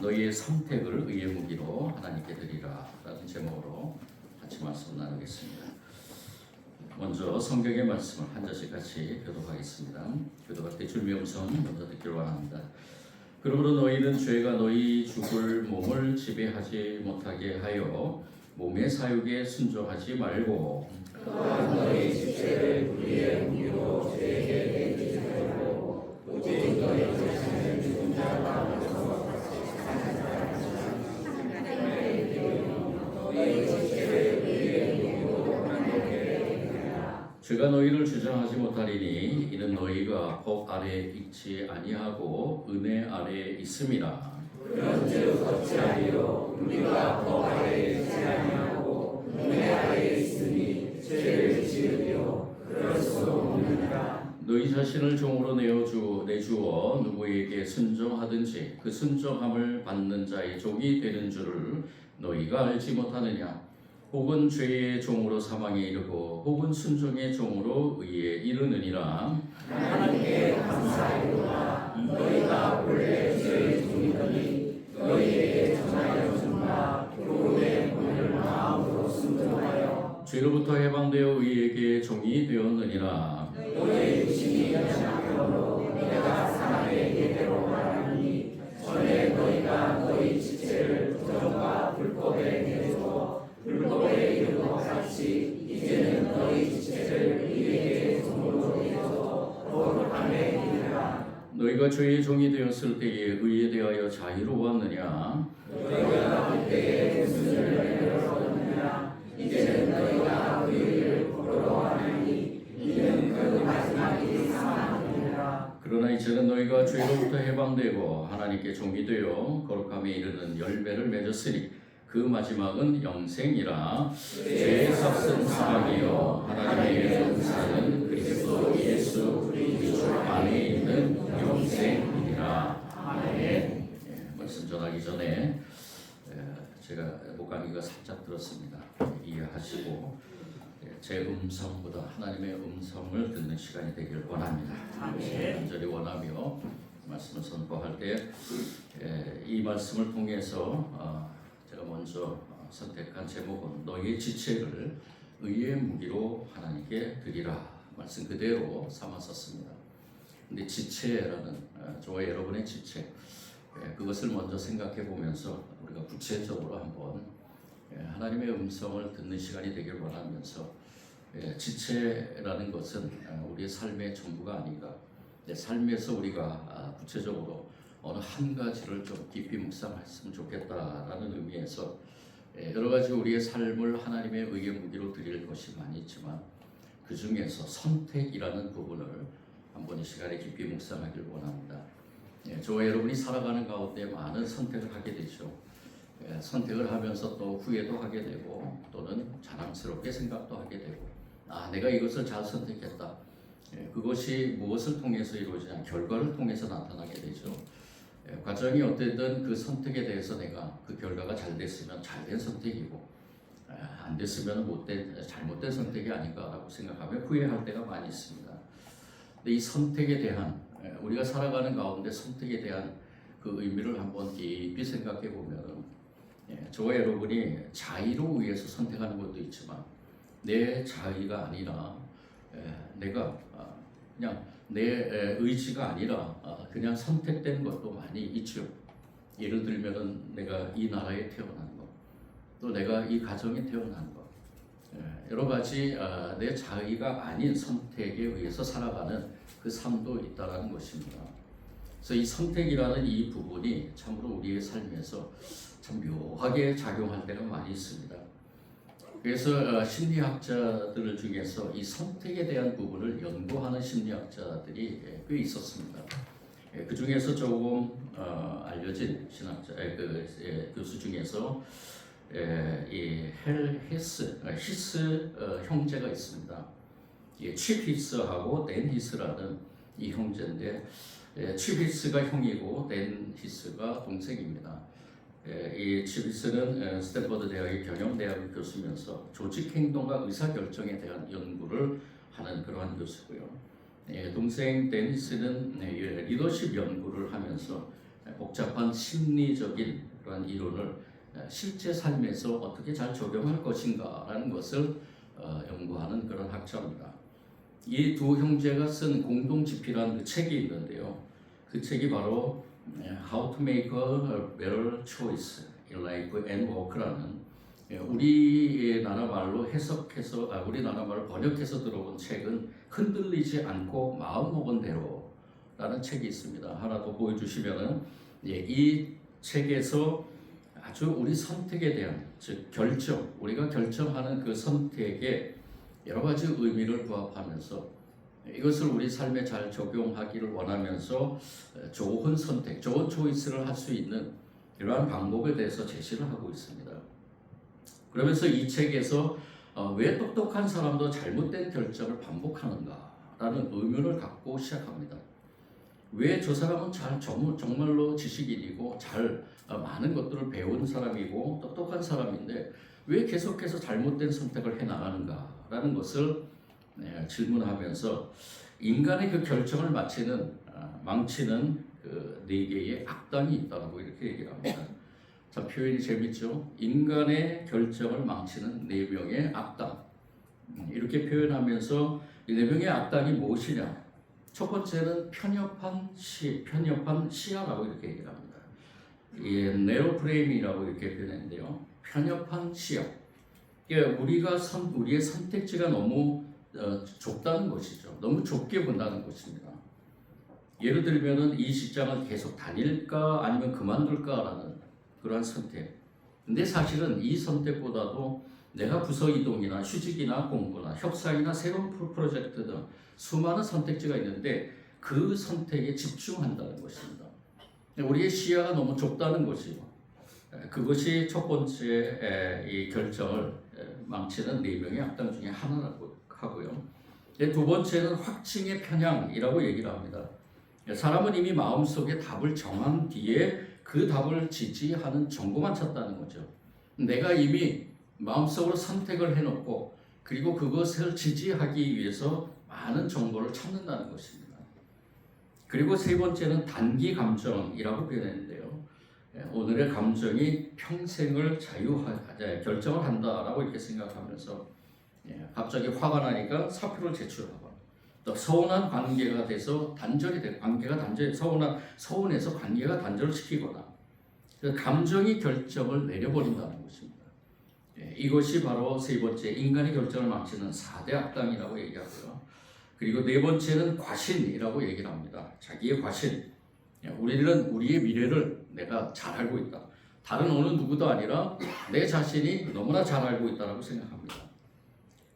너희의 선택을 의의 무기로 하나님께 드리라 라는 제목으로 같이 말씀 나누겠습니다. 먼저 성경의 말씀을 한 절씩 같이 교독하겠습니다. 교독할 때 주님의 음성 먼저 듣기를 원합니다. 그러므로 너희는 죄가 너희 죽을 몸을 지배하지 못하게 하여 몸의 사육에 순종하지 말고 또한 너희 지체를 우리의 무기로 죄에게 내지 말고 오직 너희 자신을 죽은 자 가운데서 너희 지체를 우리의 무기로 하나님께 드리라. 죄가 너희를 주장하지 못하리니 이는 너희가 법 아래에 있지 아니하고 은혜 아래에 있음이라. 그런즉 어찌하리요 우리가 법 아래에 있지 아니하고 은혜 아래에 있으니 죄를 지으리요 그럴 수 없느니라. 너희 자신을 종으로 내주어 누구에게 순종하든지 그 순종함을 받는 자의 종이 되는 줄을 너희가 알지 못하느냐. 혹은 죄의 종으로 사망에 이르고 혹은 순종의 종으로 의에 이르느니라. 하나님께 감사하리로다. 너희가 원래 죄의 종이더니 너희에게 전하여 준 바 교훈의 문을 마음으로 순종하여 죄로부터 해방되어 의에게 종이 되었느니라. 너희의 유심히 연약함으로 내가 사람의 예대로 말하니 전에 너희가 너희 지체를 부정과 불법에 내주어 불법에 이른 것 같이 이제는 너희 지체를 의에게 종으로 내주어 거룩함에 이르라. 너희가 죄의 종이 되었을 때에 의에 대하여 자유로웠느냐. 너희가 그때에 무슨 은혜를 얻었느냐. 이제는 너희가 의를 부끄러워하니 이는 그 마지막이 사망이니라. 그러나 이제는 너희가 죄로부터 해방되고 하나님께 종이 되어 거룩함에 이르는 열매를 맺었으니 그 마지막은 영생이라. 죄의 값은 사망이요 하나님의 은사는 그리스도 예수 우리 주 안에 있는 영생이니라. 아멘. 말씀 전하기 전에 제가 목감기가 살짝 들었습니다. 이해하시고 제 음성보다 하나님의 음성을 듣는 시간이 되길 원합니다. 간절히 원하며 말씀을 선포할 때 이 말씀을 통해서 제가 먼저 선택한 제목은 너희의 지체를 의의 무기로 하나님께 드리라 말씀 그대로 삼았었습니다. 근데 지체라는 저와 여러분의 지체 그것을 먼저 생각해 보면서 우리가 구체적으로 한번 하나님의 음성을 듣는 시간이 되길 원하면서 지체라는 것은 우리의 삶의 전부가 아닌가. 내 삶에서 우리가 구체적으로 어느 한 가지를 좀 깊이 묵상했으면 좋겠다라는 의미에서 여러 가지 우리의 삶을 하나님의 의의 무기로 드릴 것이 많이 있지만 그 중에서 선택이라는 부분을 한번 이 시간에 깊이 묵상하길 원합니다. 저와 여러분이 살아가는 가운데 많은 선택을 하게 되죠. 선택을 하면서 또 후회도 하게 되고 또는 자랑스럽게 생각도 하게 되고 내가 이것을 잘 선택했다. 그것이 무엇을 통해서 이루어지냐 결과를 통해서 나타나게 되죠. 과정이 어쨌든 그 선택에 대해서 내가 그 결과가 잘 됐으면 잘된 선택이고 안 됐으면 잘못된 선택이 아닌가라고 생각하며 후회할 때가 많이 있습니다. 근데 이 선택에 대한 우리가 살아가는 가운데 선택에 대한 그 의미를 한번 깊이 생각해 보면 저와 여러분이 자의로 의해서 선택하는 것도 있지만 내 자의가 아니라 내가 그냥 내 의지가 아니라 그냥 선택된 것도 많이 있죠. 예를 들면 내가 이 나라에 태어난 것, 또 내가 이 가정에 태어난 것, 여러 가지 내 자의가 아닌 선택에 의해서 살아가는 그 삶도 있다라는 것입니다. 그래서 이 선택이라는 이 부분이 참으로 우리의 삶에서 참 묘하게 작용할 때가 많이 있습니다. 그래서 심리학자들 중에서 이 선택에 대한 부분을 연구하는 심리학자들이 꽤 있었습니다. 그 중에서 조금 알려진 신학자 교수 중에서 이 헬 히스 형제가 있습니다. 칩 히스하고 댄 히스라는 이 형제인데 칩 히스가 형이고 댄 히스가 동생입니다. 이 칩 히스는 스탠퍼드 대학의 경영대학의 교수면서 조직행동과 의사결정에 대한 연구를 하는 그러한 교수고요. 동생 댄 히스는 리더십 연구를 하면서 복잡한 심리적인 그런 이론을 실제 삶에서 어떻게 잘 적용할 것인가라는 것을 연구하는 그런 학자입니다. 이 두 형제가 쓴 공동집필한 그 책이 있는데요. 그 책이 바로 How to Make a Better Choice in Life and Work라는 우리나라 말로 해석해서 우리나라 말로 번역해서 들어온 책은 흔들리지 않고 마음먹은 대로라는 책이 있습니다. 하나 더 보여주시면은 이 책에서 아주 우리 선택에 대한 즉 결정 우리가 결정하는 그 선택에 여러 가지 의미를 부합하면서 이것을 우리 삶에 잘 적용하기를 원하면서 좋은 선택, 좋은 초이스를 할 수 있는 이러한 방법에 대해서 제시를 하고 있습니다. 그러면서 이 책에서 왜 똑똑한 사람도 잘못된 결정을 반복하는가라는 의문을 갖고 시작합니다. 왜 저 사람은 정말로 지식인이고 잘 많은 것들을 배운 사람이고 똑똑한 사람인데 왜 계속해서 잘못된 선택을 해나가는가라는 것을 질문하면서 인간의 그 결정을 망치는 그 4개의 악당이 있다고 이렇게 얘기를 합니다. 자, 표현이 재밌죠? 인간의 결정을 망치는 4명의 악당. 이렇게 표현하면서 이 4명의 악당이 무엇이냐? 첫 번째는 편협한 시야라고 이렇게 얘기를 합니다. narrow frame이라고 이렇게 표현했는데요. 편협한 시야. 우리의 선택지가 너무 좁다는 것이죠. 너무 좁게 본다는 것입니다. 예를 들면은 이 직장을 계속 다닐까 아니면 그만둘까라는 그러한 선택. 근데 사실은 이 선택보다도 내가 부서 이동이나 휴직이나 공부나 협상이나 새로운 프로젝트 등 수많은 선택지가 있는데 그 선택에 집중한다는 것입니다. 우리의 시야가 너무 좁다는 것이고 그것이 첫 번째 이 결정을 망치는 4명의 악당 중에 하나라고 하고요. 두 번째는 확증의 편향이라고 얘기를 합니다. 사람은 이미 마음속에 답을 정한 뒤에 그 답을 지지하는 정보만 찾다는 거죠. 내가 이미 마음속으로 선택을 해놓고 그리고 그것을 지지하기 위해서 많은 정보를 찾는다는 것입니다. 그리고 세 번째는 단기 감정이라고 표현했는데요. 오늘의 감정이 평생을 결정을 한다라고 이렇게 생각하면서 갑자기 화가 나니까 사표를 제출하고 또 서운한 관계가 돼서 서운해서 관계가 단절시키거나 감정이 결정을 내려버린다는 것입니다. 이것이 바로 세 번째 인간의 결정을 망치는 4대 악당이라고 얘기하고요. 그리고 네 번째는 과신이라고 얘기를 합니다. 자기의 과신. 우리는 우리의 미래를 내가 잘 알고 있다. 다른 어느 누구도 아니라 내 자신이 너무나 잘 알고 있다고 생각합니다.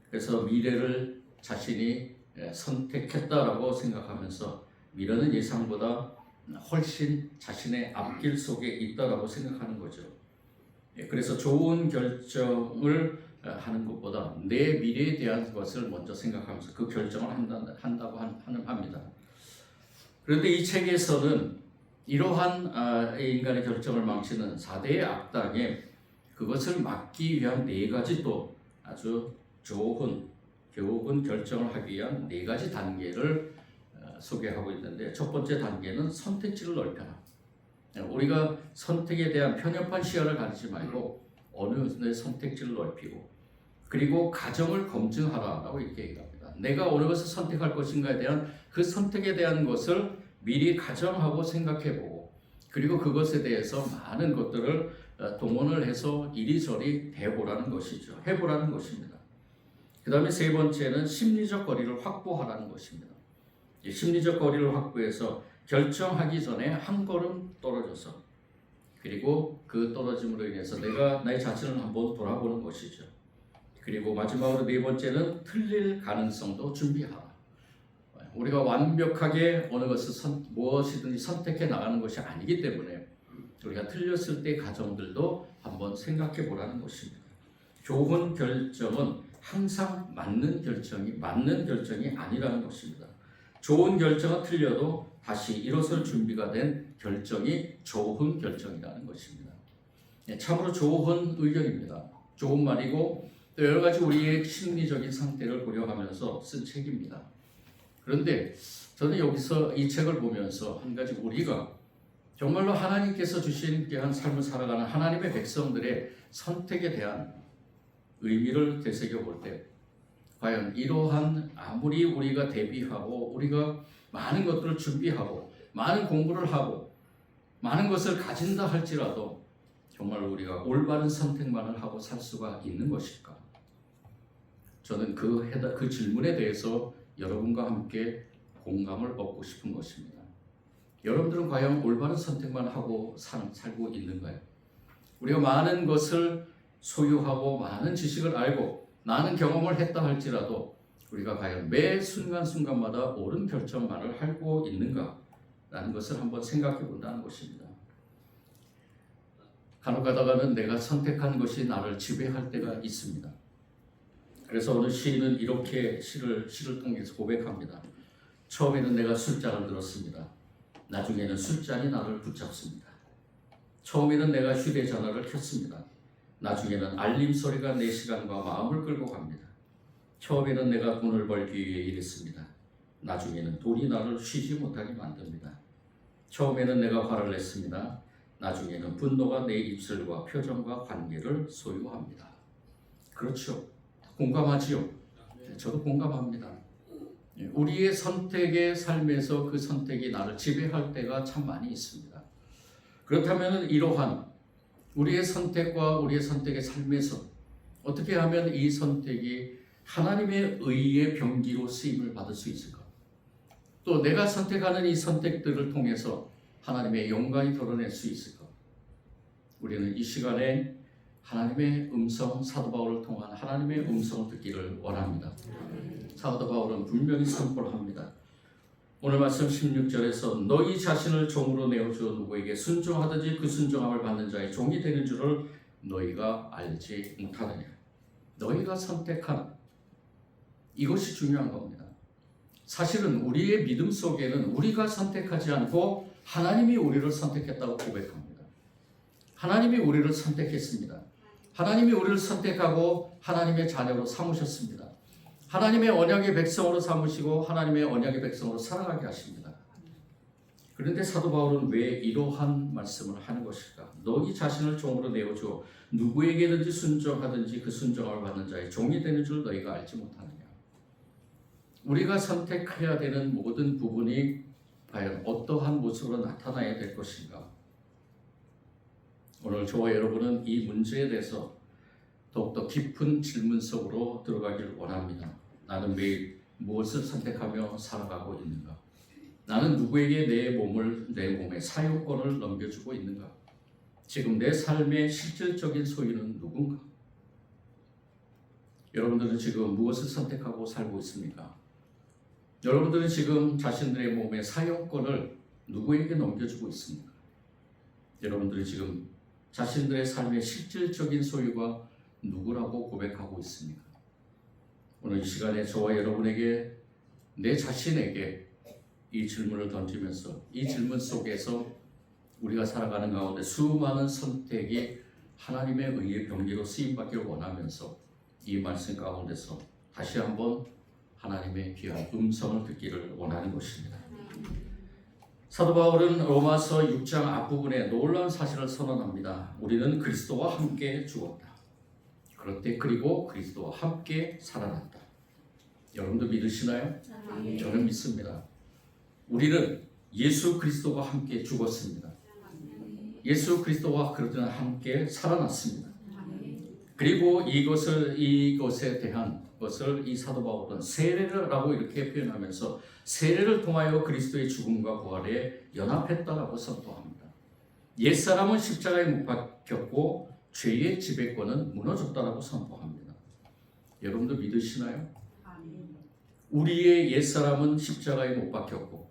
그래서 미래를 자신이 선택했다라고 생각하면서 미래는 예상보다 훨씬 자신의 앞길 속에 있다라고 생각하는 거죠. 그래서 좋은 결정을 하는 것보다 내 미래에 대한 것을 먼저 생각하면서 그 결정을 한다고 합니다. 그런데 이 책에서는 이러한 인간의 결정을 망치는 4대의 악당에 그것을 막기 위한 4가지 또 아주 좋은 결정을 하기 위한 4가지 단계를 소개하고 있는데 첫 번째 단계는 선택지를 넓혀라. 우리가 선택에 대한 편협한 시야를 가지지 말고 어느 선택지를 넓히고 그리고 가정을 검증하라라고 이렇게 얘기합니다. 내가 어느 것을 선택할 것인가에 대한 그 선택에 대한 것을 미리 가정하고 생각해보고 그리고 그것에 대해서 많은 것들을 동원을 해서 이리저리 해보라는 것이죠. 해보라는 것입니다. 그 다음에 세 번째는 심리적 거리를 확보하라는 것입니다. 심리적 거리를 확보해서 결정하기 전에 한 걸음 떨어져서 그리고 그 떨어짐으로 인해서 내가 나의 자신을 한번 돌아보는 것이죠. 그리고 마지막으로 네 번째는 틀릴 가능성도 준비하라. 우리가 완벽하게 어느 것을 무엇이든지 선택해 나가는 것이 아니기 때문에 우리가 틀렸을 때 가정들도 한번 생각해 보라는 것입니다. 좋은 결정은 항상 맞는 결정이 아니라는 것입니다. 좋은 결정은 틀려도 다시 일어설 준비가 된 결정이 좋은 결정이라는 것입니다. 참으로 좋은 의견입니다. 좋은 말이고 또 여러 가지 우리의 심리적인 상태를 고려하면서 쓴 책입니다. 그런데 저는 여기서 이 책을 보면서 한 가지 우리가 정말로 하나님께서 주신 귀한 삶을 살아가는 하나님의 백성들의 선택에 대한 의미를 되새겨 볼 때 과연 이러한 아무리 우리가 대비하고 우리가 많은 것들을 준비하고 많은 공부를 하고 많은 것을 가진다 할지라도 정말 우리가 올바른 선택만을 하고 살 수가 있는 것일까? 저는 그 질문에 대해서 여러분과 함께 공감을 얻고 싶은 것입니다. 여러분들은 과연 올바른 선택만 하고 살고 있는가요? 우리가 많은 것을 소유하고 많은 지식을 알고 많은 경험을 했다 할지라도 우리가 과연 매 순간순간마다 옳은 결정만을 하고 있는가? 라는 것을 한번 생각해 본다는 것입니다. 간혹 가다가는 내가 선택한 것이 나를 지배할 때가 있습니다. 그래서 어느 시인은 이렇게 시를 통해서 고백합니다. 처음에는 내가 술잔을 들었습니다. 나중에는 술잔이 나를 붙잡습니다. 처음에는 내가 휴대전화를 켰습니다. 나중에는 알림 소리가 내 시간과 마음을 끌고 갑니다. 처음에는 내가 돈을 벌기 위해 일했습니다. 나중에는 돈이 나를 쉬지 못하게 만듭니다. 처음에는 내가 화를 냈습니다. 나중에는 분노가 내 입술과 표정과 관계를 소유합니다. 그렇죠. 공감하지요? 저도 공감합니다. 우리의 선택의 삶에서 그 선택이 나를 지배할 때가 참 많이 있습니다. 그렇다면 이러한 우리의 선택과 우리의 선택의 삶에서 어떻게 하면 이 선택이 하나님의 의의 병기로 쓰임을 받을 수 있을까? 또 내가 선택하는 이 선택들을 통해서 하나님의 영광이 드러낼 수 있을까? 우리는 이 시간에 하나님의 음성, 사도 바울을 통한 하나님의 음성을 듣기를 원합니다. 사도 바울은 분명히 선포를 합니다. 오늘 말씀 16절에서 너희 자신을 종으로 내어주어 누구에게 순종하든지 그 순종함을 받는 자의 종이 되는 줄을 너희가 알지 못하느냐. 너희가 선택한 이것이 중요한 겁니다. 사실은 우리의 믿음 속에는 우리가 선택하지 않고 하나님이 우리를 선택했다고 고백합니다. 하나님이 우리를 선택했습니다. 하나님이 우리를 선택하고 하나님의 자녀로 삼으셨습니다. 하나님의 언약의 백성으로 삼으시고 하나님의 언약의 백성으로 살아가게 하십니다. 그런데 사도 바울은 왜 이러한 말씀을 하는 것일까? 너희 자신을 종으로 내어주어 누구에게든지 순종하든지 그 순종을 받는 자의 종이 되는 줄 너희가 알지 못하느냐. 우리가 선택해야 되는 모든 부분이 과연 어떠한 모습으로 나타나야 될 것인가? 오늘 저와 여러분은 이 문제에 대해서 더욱더 깊은 질문 속으로 들어가길 원합니다. 나는 매일 무엇을 선택하며 살아가고 있는가? 나는 누구에게 내 몸의 사용권을 넘겨주고 있는가? 지금 내 삶의 실질적인 소유는 누군가? 여러분들은 지금 무엇을 선택하고 살고 있습니까? 여러분들은 지금 자신들의 몸의 사용권을 누구에게 넘겨주고 있습니까? 여러분들은 지금 자신들의 삶의 실질적인 소유가 누구라고 고백하고 있습니까? 오늘 이 시간에 저와 여러분에게 내 자신에게 이 질문을 던지면서 이 질문 속에서 우리가 살아가는 가운데 수많은 선택이 하나님의 의의 병기로 쓰임받기를 원하면서 이 말씀 가운데서 다시 한번 하나님의 귀한 음성을 듣기를 원하는 것입니다. 사도 바울은 로마서 6장 앞부분에 놀라운 사실을 선언합니다. 우리는 그리스도와 함께 죽었다. 그런데 그리고 그리스도와 함께 살아났다. 여러분도 믿으시나요? 저는 믿습니다. 우리는 예수 그리스도와 함께 죽었습니다. 예수 그리스도와 그리스도와 함께 살아났습니다. 그리고 이것에 대한 것을 이 사도 바울은 세례라고 이렇게 표현하면서 세례를 통하여 그리스도의 죽음과 부활에 연합했다라고 선포합니다. 옛사람은 십자가에 못 박혔고 죄의 지배권은 무너졌다라고 선포합니다. 여러분도 믿으시나요? 우리의 옛사람은 십자가에 못 박혔고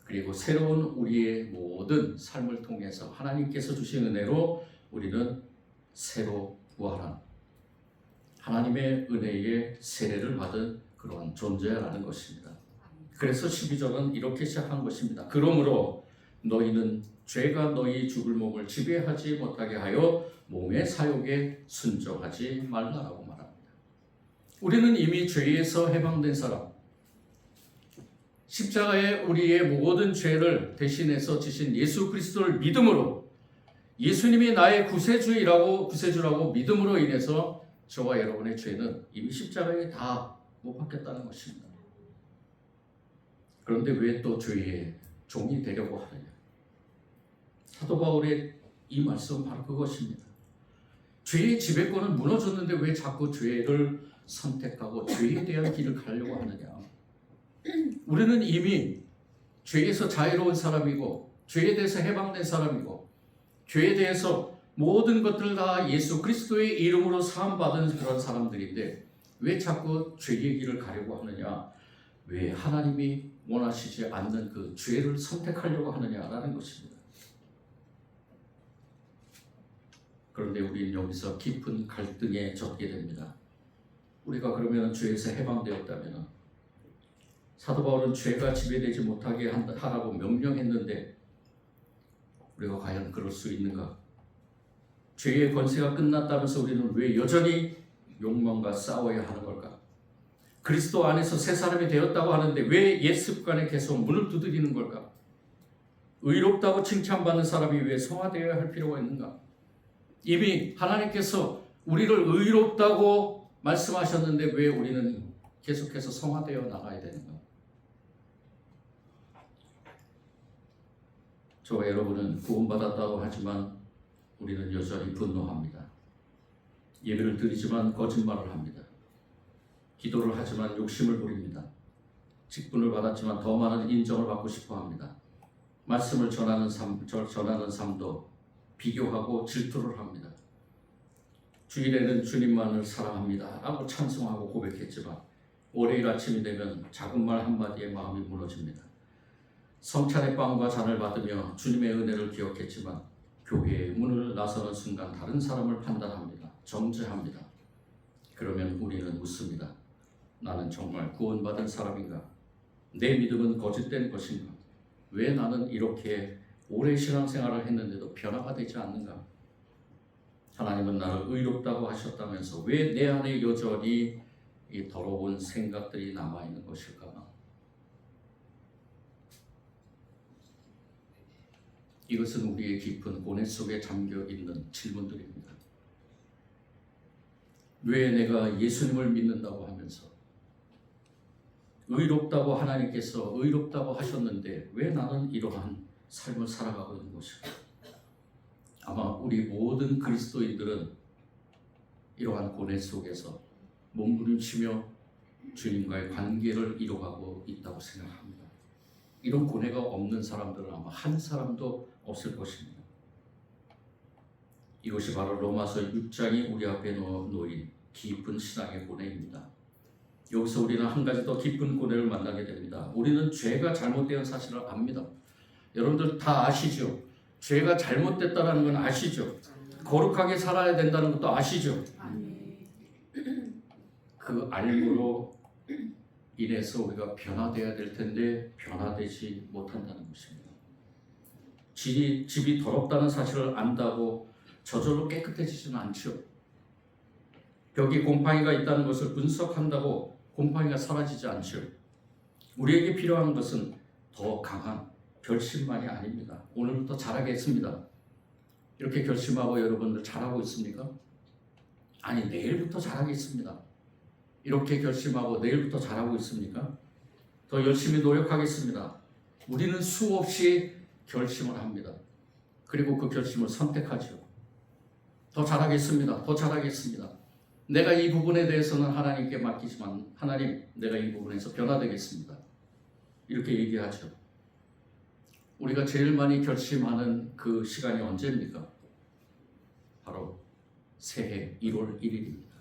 그리고 새로운 우리의 모든 삶을 통해서 하나님께서 주신 은혜로 우리는 새로 부활한 하나님의 은혜의 세례를 받은 그런 존재라는 것입니다. 그래서 12절은 이렇게 시작한 것입니다. 그러므로 너희는 죄가 너희 죽을 몸을 지배하지 못하게 하여 몸의 사욕에 순종하지 말라라고 말합니다. 우리는 이미 죄에서 해방된 사람, 십자가에 우리의 모든 죄를 대신해서 지신 예수 그리스도를 믿음으로 예수님이 나의 구세주라고 믿음으로 인해서 저와 여러분의 죄는 이미 십자가에 다 못 박혔다는 것입니다. 그런데 왜 또 죄의 종이 되려고 하느냐? 사도 바울의 이 말씀은 바로 그것입니다. 죄의 지배권은 무너졌는데 왜 자꾸 죄를 선택하고 죄에 대한 길을 가려고 하느냐? 우리는 이미 죄에서 자유로운 사람이고 죄에 대해서 해방된 사람이고 죄에 대해서 모든 것들을 다 예수 그리스도의 이름으로 사함받은 그런 사람들인데 왜 자꾸 죄의 길을 가려고 하느냐? 왜 하나님이 원하시지 않는 그 죄를 선택하려고 하느냐라는 것입니다. 그런데 우리는 여기서 깊은 갈등에 젖게 됩니다. 우리가 그러면 죄에서 해방되었다면 사도 바울은 죄가 지배되지 못하게 하라고 명령했는데 우리가 과연 그럴 수 있는가? 죄의 권세가 끝났다면서 우리는 왜 여전히 욕망과 싸워야 하는 걸까? 그리스도 안에서 새 사람이 되었다고 하는데 왜 옛 습관에 계속 문을 두드리는 걸까? 의롭다고 칭찬받는 사람이 왜 성화되어야 할 필요가 있는가? 이미 하나님께서 우리를 의롭다고 말씀하셨는데 왜 우리는 계속해서 성화되어 나가야 되는가? 저와 여러분은 구원받았다고 하지만 우리는 여전히 분노합니다. 예배를 드리지만 거짓말을 합니다. 기도를 하지만 욕심을 부립니다. 직분을 받았지만 더 많은 인정을 받고 싶어 합니다. 말씀을 전하는 삶도 비교하고 질투를 합니다. 주일에는 주님만을 사랑합니다 라고 찬송하고 고백했지만 월요일 아침이 되면 작은 말 한마디에 마음이 무너집니다. 성찬의 빵과 잔을 받으며 주님의 은혜를 기억했지만 교회의 문을 나서는 순간 다른 사람을 판단합니다. 정죄합니다. 그러면 우리는 묻습니다. 나는 정말 구원받은 사람인가? 내 믿음은 거짓된 것인가? 왜 나는 이렇게 오래 신앙생활을 했는데도 변화가 되지 않는가? 하나님은 나를 의롭다고 하셨다면서 왜 내 안에 여전히 이 더러운 생각들이 남아있는 것일까? 이것은 우리의 깊은 고뇌 속에 잠겨있는 질문들입니다. 왜 내가 예수님을 믿는다고 하면서 의롭다고 하나님께서 의롭다고 하셨는데 왜 나는 이러한 삶을 살아가고 있는 것일까? 아마 우리 모든 그리스도인들은 이러한 고뇌 속에서 몸부림치며 주님과의 관계를 이뤄가고 있다고 생각합니다. 이런 고뇌가 없는 사람들은 아마 한 사람도 없을 것입니다. 이것이 바로 로마서 6장이 우리 앞에 놓인 깊은 신앙의 고뇌입니다. 여기서 우리는 한 가지 더 깊은 고뇌를 만나게 됩니다. 우리는 죄가 잘못된 사실을 압니다. 여러분들 다 아시죠? 죄가 잘못됐다는 건 아시죠? 거룩하게 살아야 된다는 것도 아시죠? 그 알므로 인해서 우리가 변화되어야 될 텐데 변화되지 못한다는 것입니다. 집이 더럽다는 사실을 안다고 저절로 깨끗해지지는 않죠. 벽에 곰팡이가 있다는 것을 분석한다고 곰팡이가 사라지지 않죠. 우리에게 필요한 것은 더 강한 결심만이 아닙니다. 오늘부터 잘하겠습니다. 이렇게 결심하고 여러분들 잘하고 있습니까? 아니, 내일부터 잘하겠습니다. 이렇게 결심하고 내일부터 잘하고 있습니까? 더 열심히 노력하겠습니다. 우리는 수없이 결심을 합니다. 그리고 그 결심을 선택하죠. 더 잘하겠습니다. 더 잘하겠습니다. 내가 이 부분에 대해서는 하나님께 맡기지만 하나님, 내가 이 부분에서 변화되겠습니다. 이렇게 얘기하죠. 우리가 제일 많이 결심하는 그 시간이 언제입니까? 바로 새해 1월 1일입니다.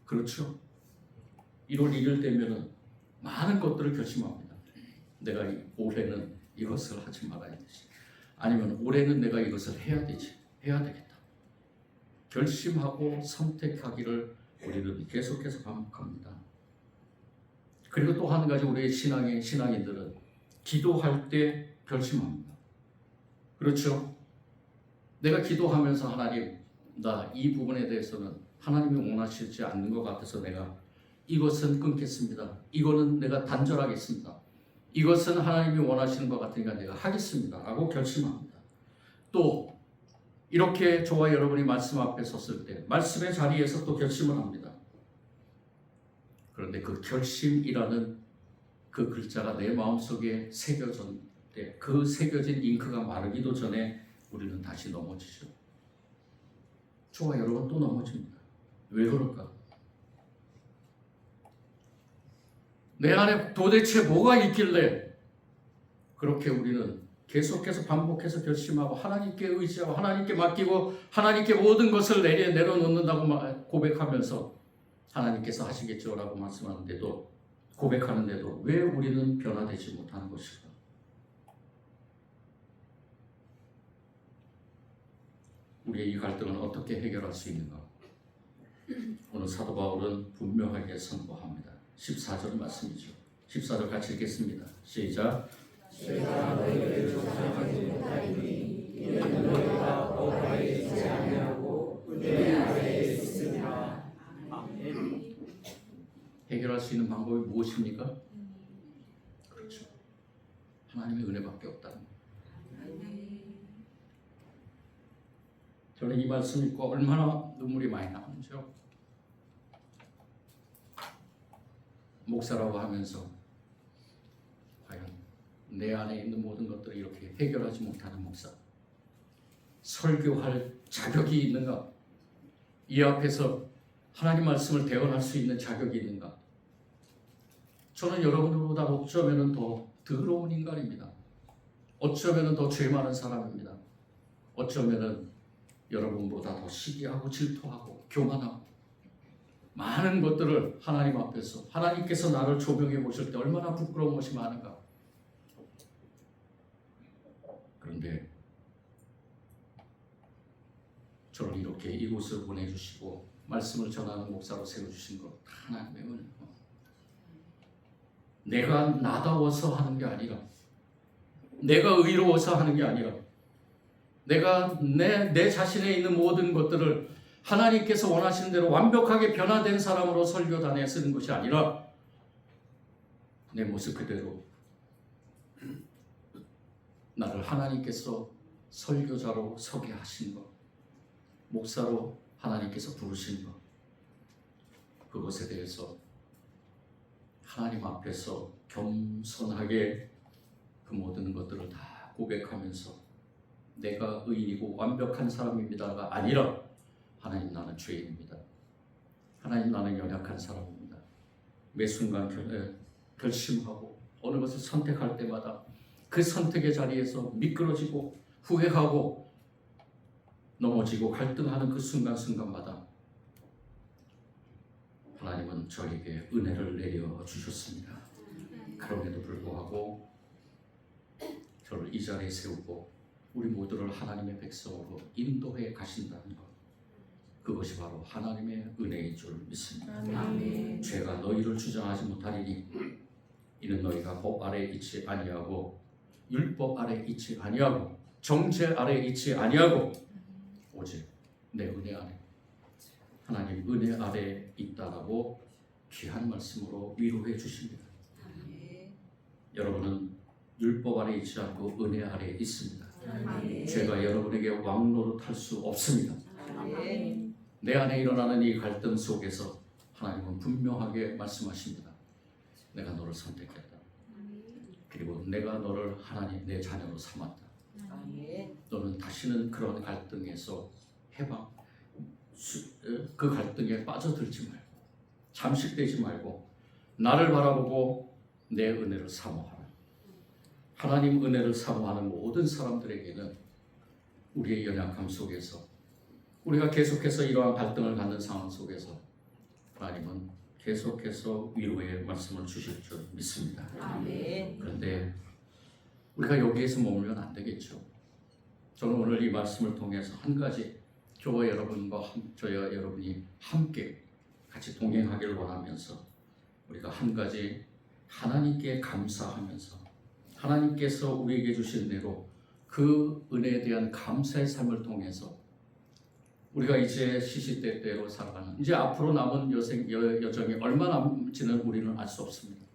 그렇죠? 1월 1일 되면은 많은 것들을 결심합니다. 내가 올해는 이것을 하지 말아야 되지. 아니면 올해는 내가 이것을 해야 되지. 해야 되겠다. 결심하고 선택하기를 우리는 계속해서 반복합니다. 그리고 또 한 가지 우리의 신앙인들은 기도할 때 결심합니다. 그렇죠? 내가 기도하면서 하나님, 나 이 부분에 대해서는 하나님이 원하시지 않는 것 같아서 내가 이것은 끊겠습니다. 이거는 내가 단절하겠습니다. 이것은 하나님이 원하시는 것 같으니까 내가 하겠습니다. 라고 결심합니다. 또 이렇게 저와 여러분이 말씀 앞에 섰을 때 말씀의 자리에서 또 결심을 합니다. 그런데 그 결심이라는 그 글자가 내 마음속에 새겨진 때 그 새겨진 잉크가 마르기도 전에 우리는 다시 넘어지죠. 저와 여러분 또 넘어집니다. 왜 그럴까? 내 안에 도대체 뭐가 있길래 그렇게 우리는 계속해서 반복해서 결심하고 하나님께 의지하고 하나님께 맡기고 하나님께 모든 것을 내려놓는다고 고백하면서 하나님께서 하시겠죠라고 말씀하는데도 고백하는데도 왜 우리는 변화되지 못하는 것일까? 우리의 이 갈등은 어떻게 해결할 수 있는가? 오늘 사도 바울은 분명하게 선포합니다. 14절 말씀이죠. 14절 같이 읽겠습니다. 시작. 제가 너희를 조사하지 못하리니 이는 너희가 법 아래에 있지 아니하고 은혜 아래에 있으니라. 아멘. 해결할 수 있는 방법이 무엇입니까? 그렇죠. 하나님의 은혜밖에 없다는 거예요. 저는 이 말씀 읽고 얼마나 눈물이 많이 나오는지요. 목사라고 하면서 과연 내 안에 있는 모든 것들을 이렇게 해결하지 못하는 목사, 설교할 자격이 있는가? 이 앞에서 하나님 말씀을 대언할 수 있는 자격이 있는가? 저는 여러분들보다 어쩌면 더 더러운 인간입니다. 어쩌면 더 죄 많은 사람입니다. 어쩌면 여러분보다 더 시기하고 질투하고 교만하고 많은 것들을 하나님 앞에서 하나님께서 나를 조명해 보실 때 얼마나 부끄러운 것이 많은가. 그런데 저를 이렇게 이곳을 보내주시고 말씀을 전하는 목사로 세워주신 것 하나님의 은혜. 내가 나다워서 하는 게 아니라 내가 의로워서 하는 게 아니라 내가 내 자신에 있는 모든 것들을 하나님께서 원하시는 대로 완벽하게 변화된 사람으로 설교단에 쓰는 것이 아니라 내 모습 그대로 나를 하나님께서 설교자로 서게 하신 것, 목사로 하나님께서 부르신 것, 그것에 대해서 하나님 앞에서 겸손하게 그 모든 것들을 다 고백하면서 내가 의인이고 완벽한 사람입니다가 아니라 하나님 나는 죄인입니다. 하나님 나는 연약한 사람입니다. 매 순간 결심하고 어느 것을 선택할 때마다 그 선택의 자리에서 미끄러지고 후회하고 넘어지고 갈등하는 그 순간순간마다 하나님은 저에게 은혜를 내려주셨습니다. 그럼에도 불구하고 저를 이 자리에 세우고 우리 모두를 하나님의 백성으로 인도해 가신다는 것, 그것이 바로 하나님의 은혜인 줄 믿습니다. 아멘. 죄가 너희를 주장하지 못하리니 이는 너희가 법 아래에 있지 아니하고 율법 아래에 있지 아니하고 정죄 아래에 있지 아니하고 오직 내 은혜 안에 하나님 은혜 아래에 있다라고 귀한 말씀으로 위로해 주십니다. 여러분은 율법 아래에 있지 않고 은혜 아래에 있습니다. 죄가 여러분에게 왕노릇할 수 없습니다. 내 안에 일어나는 이 갈등 속에서 하나님은 분명하게 말씀하십니다. 내가 너를 선택했다. 그리고 내가 너를 하나님 내 자녀로 삼았다. 너는 다시는 그런 갈등에서 그 갈등에 빠져들지 말고 잠식되지 말고 나를 바라보고 내 은혜를 사모하라. 하나님 은혜를 사모하는 모든 사람들에게는 우리의 연약함 속에서 우리가 계속해서 이러한 갈등을 갖는 상황 속에서 하나님은 계속해서 위로의 말씀을 주실 줄 믿습니다. 아멘. 그런데 우리가 여기에서 머물면 안 되겠죠. 저는 오늘 이 말씀을 통해서 한 가지 저와 여러분이 함께 같이 동행하기를 원하면서 우리가 한 가지 하나님께 감사하면서 하나님께서 우리에게 주신 은혜로 그 은혜에 대한 감사의 삶을 통해서 우리가 이제 시시때때로 살아가는 이제 앞으로 남은 여정이 얼마 남지는 우리는 알 수 없습니다.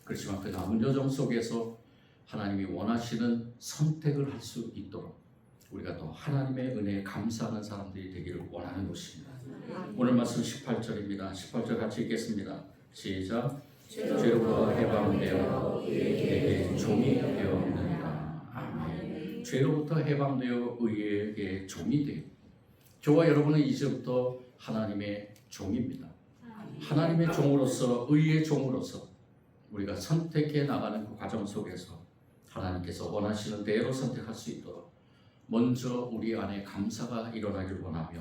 그렇지만 그 남은 여정 속에서 하나님이 원하시는 선택을 할 수 있도록 우리가 또 하나님의 은혜에 감사하는 사람들이 되기를 원하는 것입니다. 오늘 말씀 18절입니다. 18절 같이 읽겠습니다. 시작. 죄로부터 해방되어 의에게 종이 되었느니라. 아멘. 죄로부터 해방되어 의에게 종이 되어 저와 여러분은 이제부터 하나님의 종입니다. 하나님의 종으로서 의의 종으로서 우리가 선택해 나가는 그 과정 속에서 하나님께서 원하시는 대로 선택할 수 있도록 먼저 우리 안에 감사가 일어나길 원하며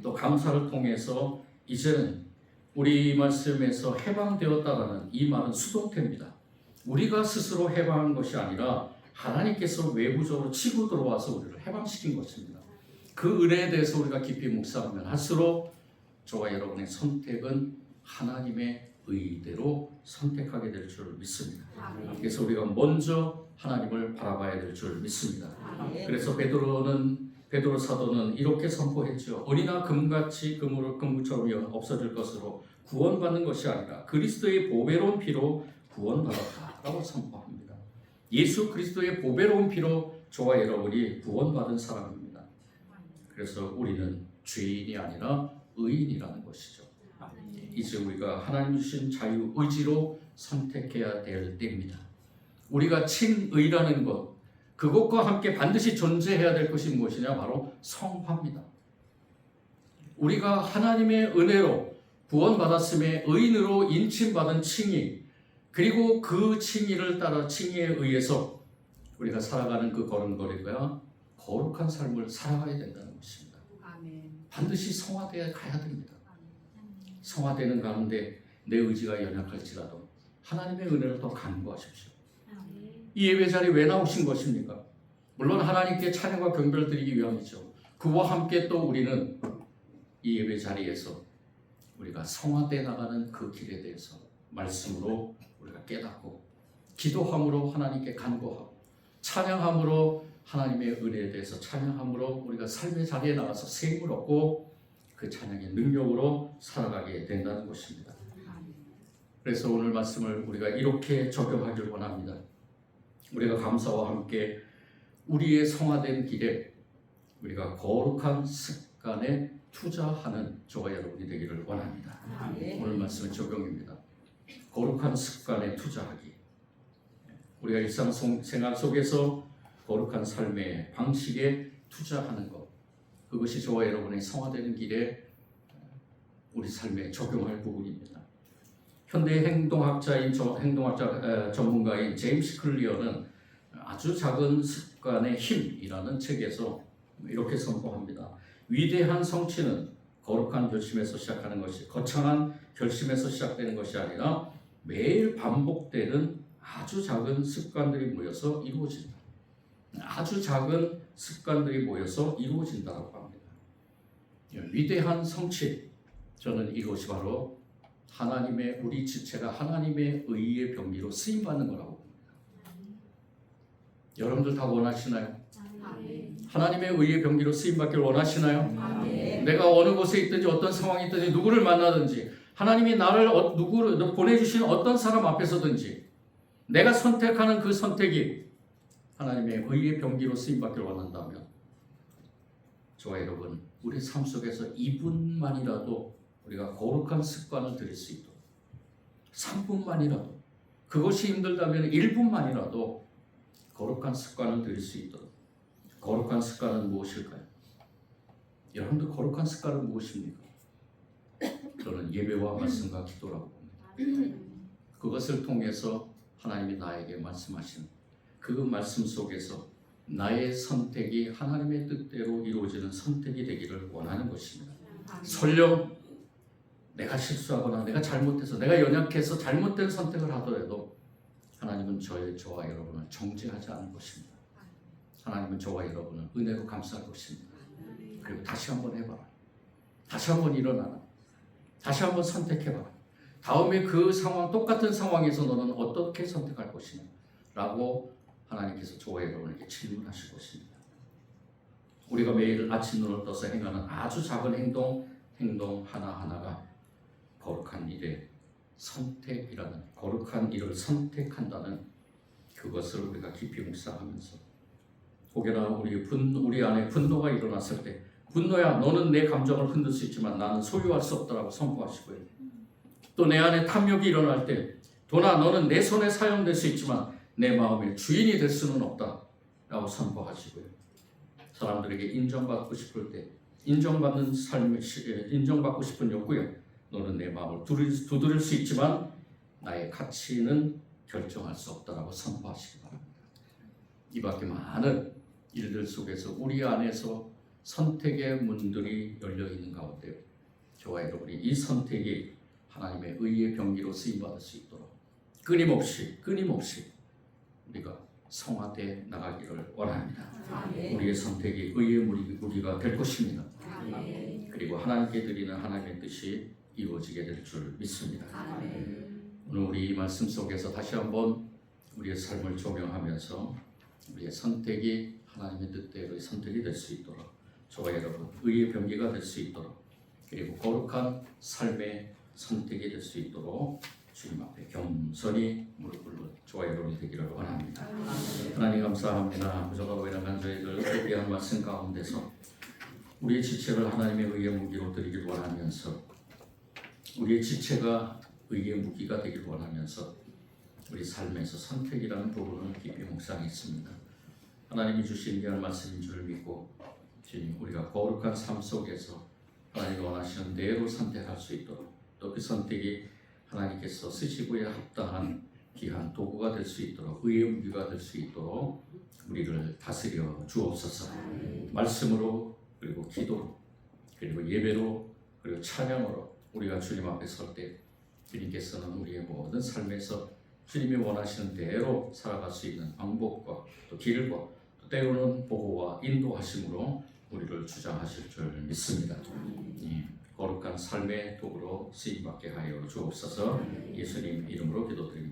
또 감사를 통해서 이제는 우리 말씀에서 해방되었다라는 이 말은 수동태입니다. 우리가 스스로 해방한 것이 아니라 하나님께서 외부적으로 치고 들어와서 우리를 해방시킨 것입니다. 그 은혜에 대해서 우리가 깊이 묵상하면 할수록 저와 여러분의 선택은 하나님의 의대로 선택하게 될 줄 믿습니다. 그래서 우리가 먼저 하나님을 바라봐야 될 줄 믿습니다. 그래서 베드로 사도는 이렇게 선포했죠. 은이나 금같이 금처럼 없어질 것으로 구원받는 것이 아니라 그리스도의 보배로운 피로 구원받았다라고 선포합니다. 예수 그리스도의 보배로운 피로 저와 여러분이 구원받은 사람입니다. 그래서 우리는 죄인이 아니라 의인이라는 것이죠. 이제 우리가 하나님 주신 자유 의지로 선택해야 될 때입니다. 우리가 칭의라는 것, 그것과 함께 반드시 존재해야 될 것이 무엇이냐? 바로 성화입니다. 우리가 하나님의 은혜로 구원받았음에 의인으로 인침받은 칭의, 그리고 그 칭의를 따라 칭의에 의해서 우리가 살아가는 그 걸음걸이가 거룩한 삶을 살아가야 된다는 것입니다. 반드시 성화되어 가야 됩니다. 성화되는 가운데 내 의지가 연약할지라도 하나님의 은혜를 더 간구하십시오. 이 예배 자리에 왜 나오신 것입니까? 물론 하나님께 찬양과 경배를 드리기 위함이죠. 그와 함께 또 우리는 이 예배 자리에서 우리가 성화되어 나가는 그 길에 대해서 말씀으로 우리가 깨닫고 기도함으로 하나님께 간구하고 찬양함으로 하나님의 은혜에 대해서 찬양함으로 우리가 삶의 자리에 나가서 세임을 얻고 그 찬양의 능력으로 살아가게 된다는 것입니다. 그래서 오늘 말씀을 우리가 이렇게 적용하길 원합니다. 우리가 감사와 함께 우리의 성화된 길에 우리가 거룩한 습관에 투자하는 저와 여러분이 되기를 원합니다. 오늘 말씀은 적용입니다. 거룩한 습관에 투자하기. 우리가 일상생활 속에서 거룩한 삶의 방식에 투자하는 것, 그것이 저와 여러분의 성화되는 길에 우리 삶에 적용할 부분입니다. 현대 행동학자 전문가인 제임스 클리어는 아주 작은 습관의 힘이라는 책에서 이렇게 선포합니다. 위대한 성취는 거룩한 결심에서 시작하는 것이 거창한 결심에서 시작되는 것이 아니라 매일 반복되는 아주 작은 습관들이 모여서 이루어진다. 아주 작은 습관들이 모여서 이루어진다고 합니다. 위대한 성취, 저는 이것이 바로 하나님의 우리 지체가 하나님의 의의 병기로 쓰임 받는 거라고 봅니다. 여러분들 다 원하시나요? 하나님의 의의 병기로 쓰임 받기를 원하시나요? 내가 어느 곳에 있든지 어떤 상황이 있든지 누구를 만나든지 하나님이 나를 누구를 보내주신 어떤 사람 앞에서든지 내가 선택하는 그 선택이 하나님의 의의 병기로 쓰임 받기를 원한다면 저와 여러분 우리 삶 속에서 2분만이라도 우리가 거룩한 습관을 들일 수 있도록 3분만이라도 그것이 힘들다면 1분만이라도 거룩한 습관을 들일 수 있도록 거룩한 습관은 무엇일까요? 여러분들 거룩한 습관은 무엇입니까? 저는 예배와 말씀과 기도라고 봅니다. 그것을 통해서 하나님이 나에게 말씀하신 그 말씀 속에서 나의 선택이 하나님의 뜻대로 이루어지는 선택이 되기를 원하는 것입니다. 설령 내가 실수하거나 내가 잘못해서 내가 연약해서 잘못된 선택을 하더라도 하나님은 저와 여러분을 정죄하지 않을 것입니다. 하나님은 저와 여러분을 은혜로 감싸할 것입니다. 그리고 다시 한번 해봐라. 다시 한번 일어나라. 다시 한번 선택해봐라. 다음에 그 상황, 똑같은 상황에서 너는 어떻게 선택할 것이냐 라고 하나님께서 저와 여러분에게 질문하실 것입니다. 우리가 매일 아침 눈을 떠서 행하는 아주 작은 행동 하나하나가 거룩한 일의 선택이라는, 거룩한 일을 선택한다는 그것을 우리가 깊이 묵상하면서, 혹여나 우리 안에 분노가 일어났을 때, 분노야 너는 내 감정을 흔들 수 있지만 나는 소유할 수 없다라고 선포하시고요. 또 내 안에 탐욕이 일어날 때, 도나 너는 내 손에 사용될 수 있지만 내 마음의 주인이 될 수는 없다라고 선포하시고요. 사람들에게 인정받고 싶을 때, 인정받는 삶을 인정받고 싶은 욕구야, 너는 내 마음을 두드릴 수 있지만 나의 가치는 결정할 수 없다라고 선포하시기 바랍니다. 이 밖에 많은 일들 속에서 우리 안에서 선택의 문들이 열려 있는 가운데 저와 여러분이 이 선택이 하나님의 의의 병기로 쓰임받을 수 있도록 끊임없이 우리가 성화되어 나가기를 원합니다. 아멘. 우리의 선택이 의의 무리가 될 것입니다. 아멘. 그리고 하나님께 드리는 하나님의 뜻이 이루어지게 될 줄 믿습니다. 아멘. 오늘 우리 이 말씀 속에서 다시 한번 우리의 삶을 조명하면서 우리의 선택이 하나님의 뜻대로의 선택이 될 수 있도록, 저와 여러분 의의 병기가 될 수 있도록, 그리고 거룩한 삶의 선택이 될 수 있도록 주님 앞에 겸손히 무릎 꿇는 저와 여러분이 되기를 원합니다. 하나님 감사합니다. 부족하고 이러한 저희들 귀한 말씀 가운데서 우리의 지체를 하나님의 의의 무기로 드리길 원하면서, 우리의 지체가 의의 무기가 되길 원하면서 우리 삶에서 선택이라는 부분을 깊이 묵상했습니다. 하나님이 주신 귀한 말씀인 줄 믿고 주님, 우리가 거룩한 삶 속에서 하나님이 원하시는 대로 선택할 수 있도록, 또 그 선택이 하나님께서 쓰시고야 합당한 귀한 도구가 될 수 있도록, 의의 무기가 될 수 있도록 우리를 다스려 주옵소서. 말씀으로, 그리고 기도로, 그리고 예배로, 그리고 찬양으로 우리가 주님 앞에 설 때 주님께서는 우리의 모든 삶에서 주님이 원하시는 대로 살아갈 수 있는 방법과 또 길과 또 때로는 보호와 인도하심으로 우리를 주장하실 줄 믿습니다. 거룩한 삶의 도구로 쓰임받게 하여 주옵소서. 예수님 이름으로 기도드립니다.